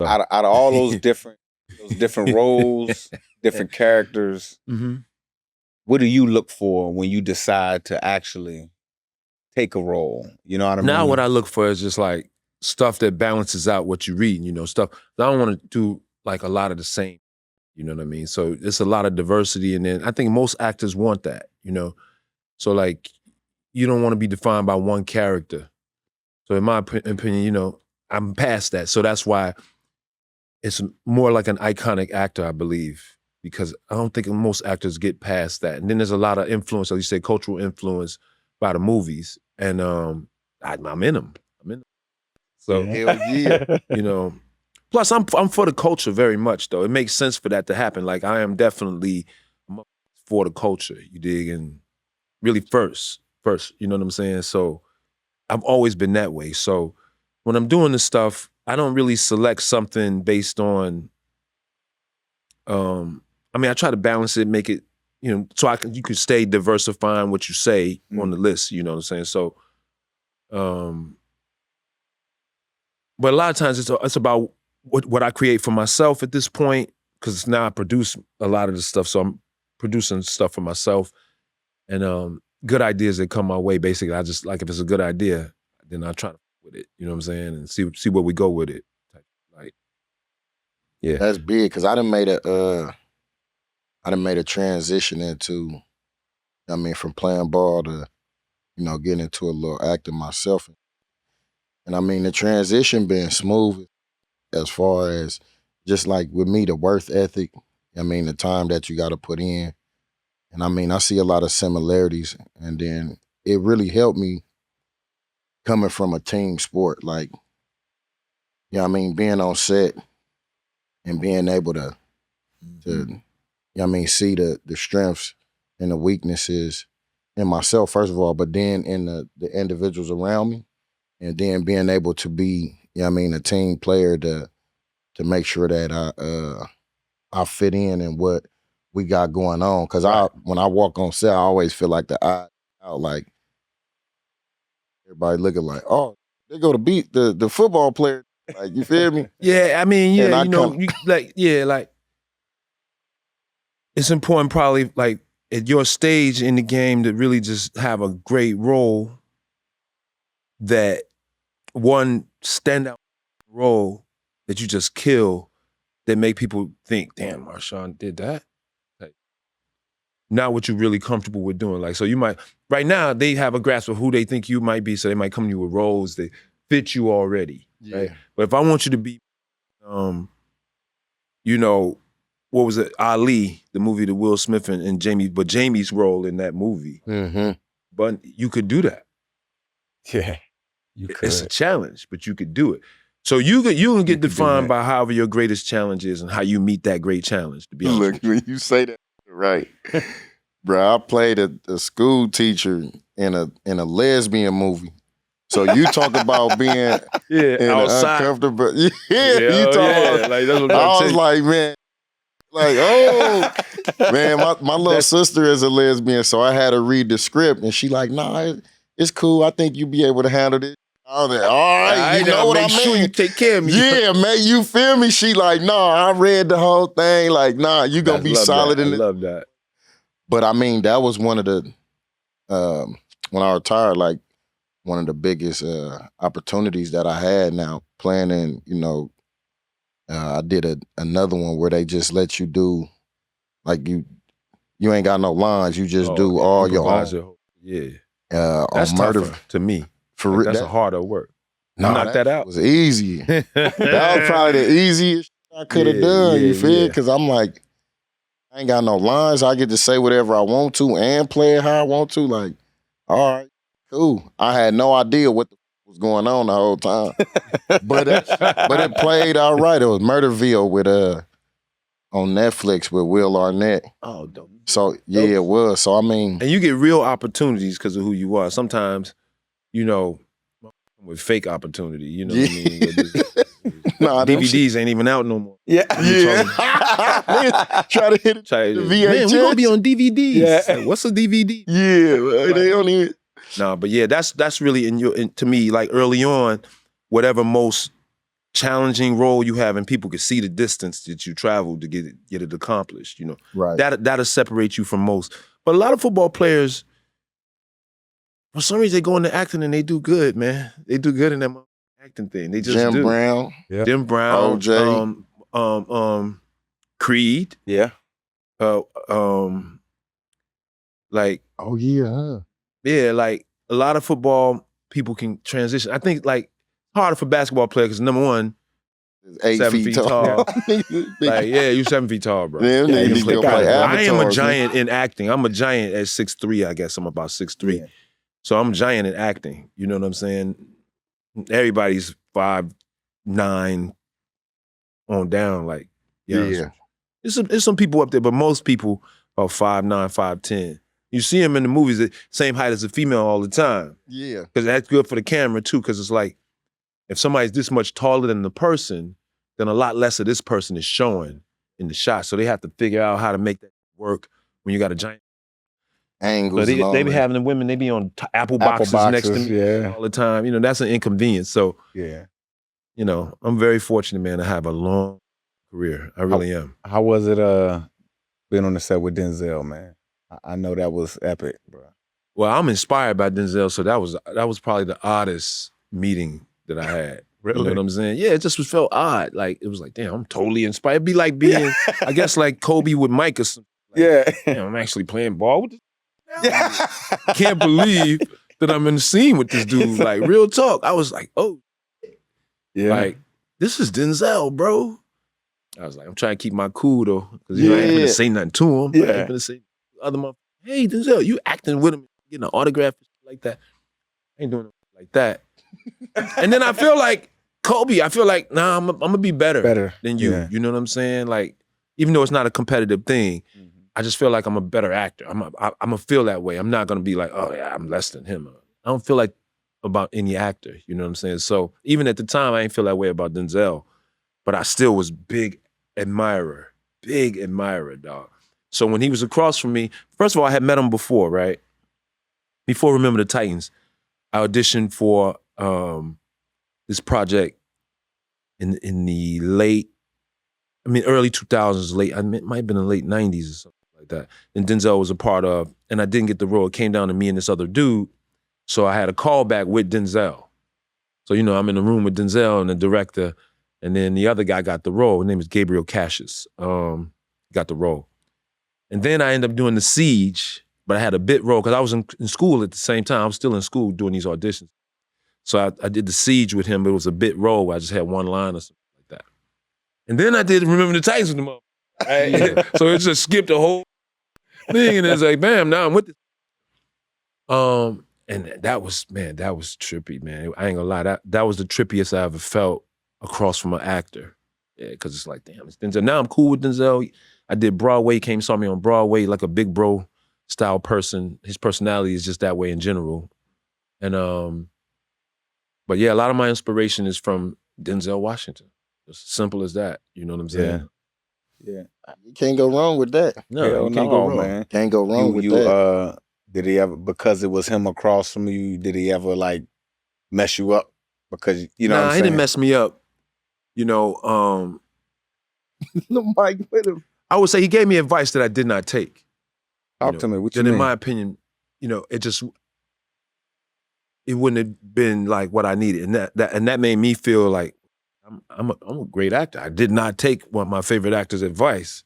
Out of all those different roles, different characters, what do you look for when you decide to actually take a role? You know what I mean? Now what I look for is just like stuff that balances out what you read, stuff. I don't want to do like a lot of the same, you know what I mean? So it's a lot of diversity, and then I think most actors want that, So like, you don't want to be defined by one character. So in my opinion, I'm past that. So that's why it's more like an iconic actor, I believe, because I don't think most actors get past that. And then there's a lot of influence, like you say, cultural influence by the movies. And I'm in them. So, hell yeah. Plus I'm for the culture very much, though. It makes sense for that to happen. Like, I am definitely for the culture, you dig? And really first, you know what I'm saying? So I've always been that way. So when I'm doing this stuff, I don't really select something based on, I try to balance it, make it, so you can stay diversifying what you say on the list, you know what I'm saying? So, but a lot of times it's about what I create for myself at this point, because now I produce a lot of the stuff, so I'm producing stuff for myself, and good ideas that come my way, basically, I just, like, if it's a good idea, then I try to with it, you know what I'm saying, and see where we go with it. Like, yeah. That's big, because I done made a transition into, from playing ball to, getting into a little acting myself. And the transition been smooth as far as just like with me, the worth ethic, the time that you got to put in. And I see a lot of similarities. And then it really helped me coming from a team sport, like, being on set and being able to see the strengths and the weaknesses in myself, first of all, but then in the individuals around me. And then being able to be, a team player to make sure that I fit in what we got going on. Because when I walk on set, I always feel like the eye out, like everybody looking like, oh, they go to beat the football player. Like, you feel me? Yeah, like, it's important probably, like, at your stage in the game to really just have a great role, that one standout role that you just kill, that make people think, damn, Marshawn did that. Like, not what you're really comfortable with doing. Like, so you might, right now, they have a grasp of who they think you might be, so they might come to you with roles that fit you already. Yeah. Right? But if I want you to be, what was it? Ali, the movie that Will Smith and Jamie's role in that movie. Mm-hmm. But you could do that. Yeah, you could. It's a challenge, but you could do it. So you can get defined by however your greatest challenge is and how you meet that great challenge, to be honest. Look, when you say that, right. Bro, I played a school teacher in a lesbian movie. So you talk about being outside. uncomfortable. You talk about, like, that's what I was like, man, like, oh, man, my little sister is a lesbian, so I had to read the script, and she like, nah, it's cool. I think you be able to handle this. I was like, all right, you know what I mean? Make sure you take care of me. Yeah, man, you feel me? She like, nah, I read the whole thing. Like, nah, you gonna be solid in it. I love that. But that was one of the, when I retired, like, one of the biggest opportunities that I had now playing in, I did another one where they just let you do, like, you ain't got no lines, you just do all your own. Yeah. That's tougher to me. That's a harder work. Knock that out. It was easy. That was probably the easiest I could have done, you feel? Because I'm like, I ain't got no lines. I get to say whatever I want to and play it how I want to. Like, all right, cool. I had no idea what was going on the whole time. but it played all right. It was Murderville with on Netflix with Will Arnett. Oh, dope. So yeah, it was. So and you get real opportunities because of who you are. Sometimes, with fake opportunity, you know what I mean? Nah, DVDs ain't even out no more. Yeah. Try to hit it. The VHS. Man, we gonna be on DVDs. Yeah. Like, what's a DVD? Yeah, they don't even. No, but yeah, that's really to me, like, early on, whatever most challenging role you have, and people can see the distance that you traveled to get it accomplished. You know, Right. That'll separate you from most. But a lot of football players, for some reason, they go into acting and they do good, man. They do good in that acting thing. They just Jim do. Brown. Yeah. Jim Brown. OJ. Creed. Yeah. Like. Oh yeah. Huh? Yeah, like a lot of football people can transition. I think like harder for basketball players because number one, 8 7 feet tall. Like, yeah, you 7 feet tall, bro. Yeah, you you play go play basketball. I am a avatars, giant in acting. I'm a giant at 6'3", I guess. I'm about 6'3". Yeah. So I'm a giant in acting. You know what I'm saying? Everybody's 5'9" on down. Like, Yeah. There's some people up there, but most people are 5'9", 5'10". You see them in the movies, the same height as a female all the time. Yeah. Because that's good for the camera too, because it's like, if somebody's this much taller than the person, then a lot less of this person is showing in the shot. So they have to figure out how to make that work when you got a giant. Angles. So they be having the women, they be on apple boxes next to me all the time. You know, that's an inconvenience. So, yeah, you know, I'm very fortunate, man, to have a long career. I really am. How was it being on the set with Denzel, man? I know that was epic, bro. Well, I'm inspired by Denzel, so that was probably the oddest meeting that I had. Really? You know what I'm saying? Yeah, it just felt odd. Like, it was like, damn, I'm totally inspired. It'd be like being, I guess, like Kobe with Mike or something. Like, yeah. Damn, I'm actually playing ball with this. I can't believe that I'm in the scene with this dude. Like, real talk. I was like, oh. Yeah. Like, this is Denzel, bro. I was like, I'm trying to keep my cool, though. Because, you know, I ain't gonna say nothing to him. Yeah. I ain't gonna say other motherfucker, hey, Denzel, you acting with him, getting an autograph like that. I ain't doing it like that. And then I feel like Kobe, I feel like, nah, I'm gonna be better than you. Yeah. You know what I'm saying? Like, even though it's not a competitive thing, I just feel like I'm a better actor. I'm gonna feel that way. I'm not gonna be like, oh yeah, I'm less than him. I don't feel like about any actor. You know what I'm saying? So even at the time, I didn't feel that way about Denzel, but I still was big admirer, dog. So when he was across from me, first of all, I had met him before, right? Before Remember the Titans, I auditioned for this project in the early 2000s, it might have been the late 90s or something like that. And Denzel was a part of, and I didn't get the role. It came down to me and this other dude. So I had a callback with Denzel. So, you know, I'm in the room with Denzel and the director, and then the other guy got the role. His name is Gabriel Cassius. Got the role. And then I ended up doing The Siege, but I had a bit role because I was in school at the same time. I was still in school doing these auditions. So I did The Siege with him, but it was a bit role where I just had one line or something like that. And then I did Remember the Titans with the motherfucker. Right? Yeah. So it just skipped the whole thing, and it's like, bam, now I'm with this. And that was trippy, man. I ain't gonna lie, that was the trippiest I ever felt across from an actor. Yeah, because it's like, damn, it's Denzel. Now I'm cool with Denzel. I did Broadway, came saw me on Broadway, like a big bro style person. His personality is just that way in general. And but yeah, a lot of my inspiration is from Denzel Washington. It's simple as that. You know what I'm saying? Yeah. You can't go wrong with that. No, you can't go wrong, man. Can't go wrong with that. Did he ever, because it was him across from you, did he ever like mess you up? Because you know what I'm saying? He didn't mess me up. You know, Mike, wait a minute. I would say he gave me advice that I did not take. Talk to me. What you mean? mean? In my opinion, you know, it wouldn't have been like what I needed, and that made me feel like I'm a great actor. I did not take one of my favorite actors' advice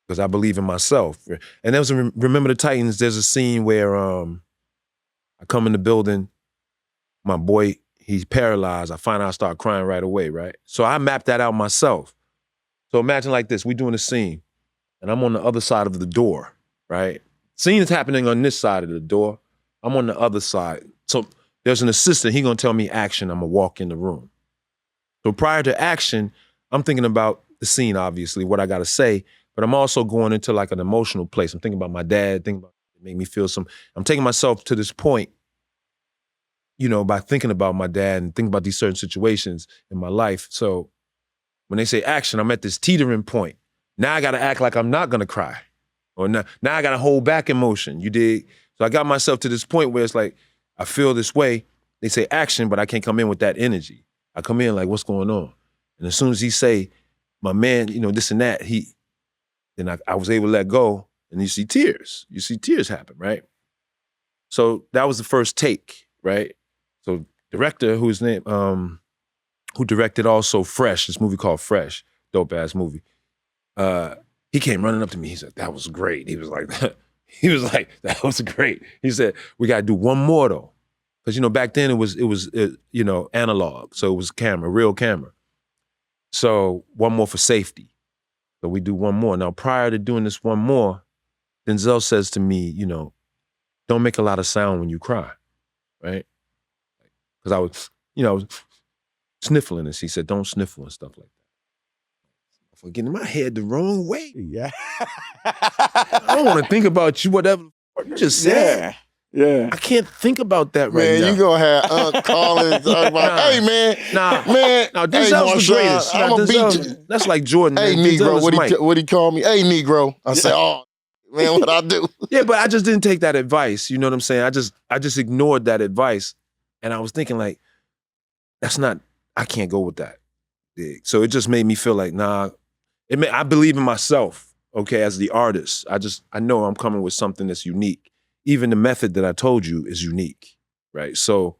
because I believe in myself. And there was Remember the Titans. There's a scene where I come in the building, my boy, he's paralyzed. I find out I start crying right away, right? So I mapped that out myself. So imagine like this, we doing a scene, and I'm on the other side of the door, right? Scene is happening on this side of the door. I'm on the other side. So there's an assistant, he gonna tell me action, I'm gonna walk in the room. So prior to action, I'm thinking about the scene, obviously, what I gotta say, but I'm also going into like an emotional place. I'm thinking about my dad, thinking about it make me feel I'm taking myself to this point, you know, by thinking about my dad and thinking about these certain situations in my life. So when they say action, I'm at this teetering point. Now I gotta act like I'm not gonna cry. Or now I gotta hold back emotion, you dig? So I got myself to this point where it's like, I feel this way. They say action, but I can't come in with that energy. I come in like, what's going on? And as soon as he say, my man, this and that, then I was able to let go, and you see tears. You see tears happen, right? So that was the first take, right? So director, whose name, who directed also Fresh, this movie called Fresh, dope ass movie. He came running up to me. He said, "That was great." He was like, "That was great." He said, "We got to do one more though," because back then it was analog, so it was real camera. So one more for safety. So we do one more. Now, prior to doing this one more, Denzel says to me, don't make a lot of sound when you cry, right? Because I was sniffling this. He said, don't sniffle and stuff like that. For getting my head the wrong way. Yeah. I don't want to think about you, whatever you just said. Yeah. I can't think about that right now. Man, you gonna have Unc calling talking about, hey man, Nah, Denzel's the greatest. I'm gonna beat you. That's like Jordan. Hey, man. Negro, what he call me? Hey, Negro. I say, oh, man, what I do? Yeah, but I just didn't take that advice. You know what I'm saying? I just ignored that advice, and I was thinking like, I can't go with that. So it just made me feel like, nah. I believe in myself. Okay, as the artist, I know I'm coming with something that's unique. Even the method that I told you is unique, right? So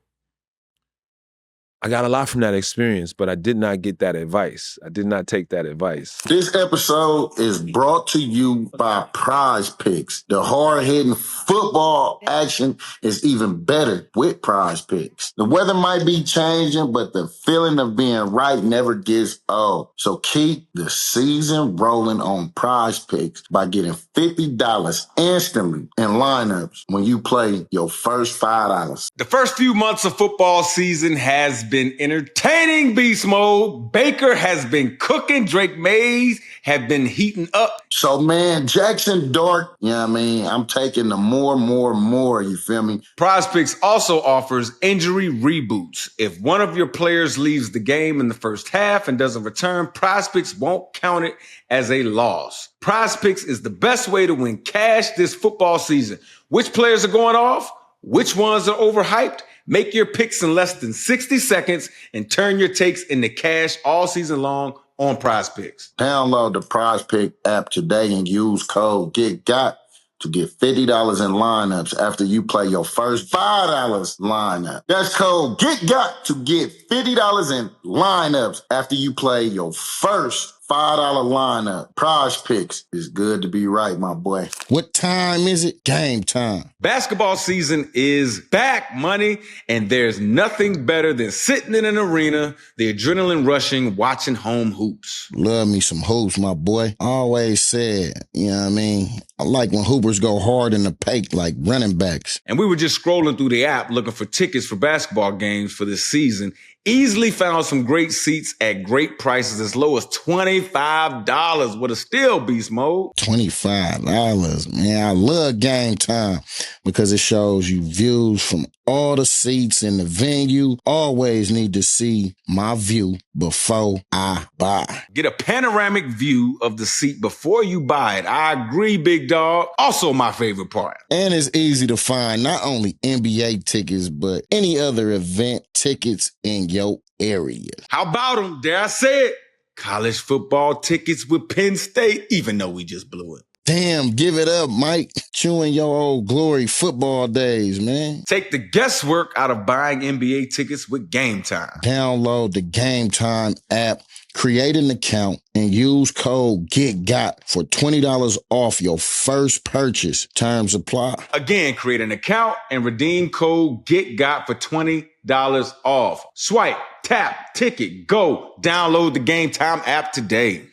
I got a lot from that experience, but I did not get that advice. I did not take that advice. This episode is brought to you by Prize Picks. The hard-hitting football action is even better with Prize Picks. The weather might be changing, but the feeling of being right never gets old. So keep the season rolling on Prize Picks by getting $50 instantly in lineups when you play your first $5. The first few months of football season has been entertaining, Beast Mode. Baker has been cooking. Drake Mays have been heating up. So, man, Jackson Dart, I'm taking the more, you feel me? Prize Picks also offers injury reboots. If one of your players leaves the game in the first half and doesn't return, Prize Picks won't count it as a loss. Prize Picks is the best way to win cash this football season. Which players are going off? Which ones are overhyped? Make your picks in less than 60 seconds and turn your takes into cash all season long on Prize Picks. Download the Prize Pick app today and use code GETGOT to get $50 in lineups after you play your first $5 lineup. That's code GETGOT to get $50 in lineups after you play your first $5 lineup. Prize Picks is good to be right, my boy. What time is it? Game time. Basketball season is back, money, and there's nothing better than sitting in an arena, the adrenaline rushing, watching home hoops. Love me some hoops, my boy. Always said, I like when hoopers go hard in the paint like running backs. And we were just scrolling through the app looking for tickets for basketball games for this season. Easily found some great seats at great prices as low as $25 with a steal, Beast Mode. $25, man. I love Game Time because it shows you views from all the seats in the venue. Always need to see my view before I buy. Get a panoramic view of the seat before you buy it. I agree, big dog. Also my favorite part. And it's easy to find not only NBA tickets, but any other event tickets in your area. How about them? Dare I say it? College football tickets with Penn State, even though we just blew it. Damn, give it up, Mike. Chewing your old glory football days, man. Take the guesswork out of buying NBA tickets with Game Time. Download the Game Time app, create an account, and use code GETGOT for $20 off your first purchase. Terms apply. Again, create an account and redeem code GETGOT for $20 off. Swipe, tap, ticket, go. Download the Game Time app today.